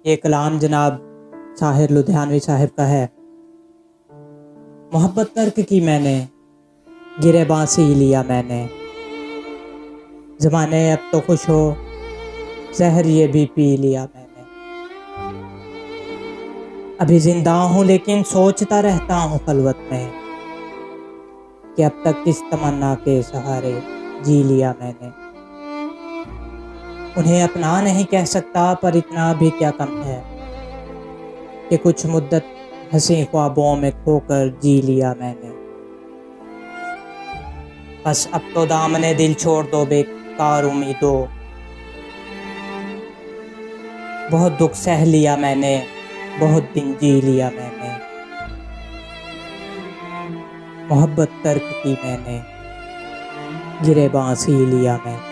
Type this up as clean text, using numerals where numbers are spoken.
ये कलाम जनाब साहिर लुधियानवी साहब का है। मोहब्बत तर्क की मैंने, गिरेबां से ही लिया मैंने। ज़माने अब तो खुश हो, जहर ये भी पी लिया मैंने। अभी जिंदा हूँ लेकिन सोचता रहता हूँ खलवत में कि अब तक किस तमन्ना के सहारे जी लिया मैंने। उन्हें अपना नहीं कह सकता पर इतना भी क्या कम है कि कुछ मुद्दत हंसी ख्वाबों में खोकर जी लिया मैंने। बस अब तो दामने दिल छोड़ दो बेकार उम्मीदों, बहुत दुख सह लिया मैंने, बहुत दिन जी लिया मैंने। मोहब्बत तर्क की मैंने, गिरेबां से ही लिया मैंने।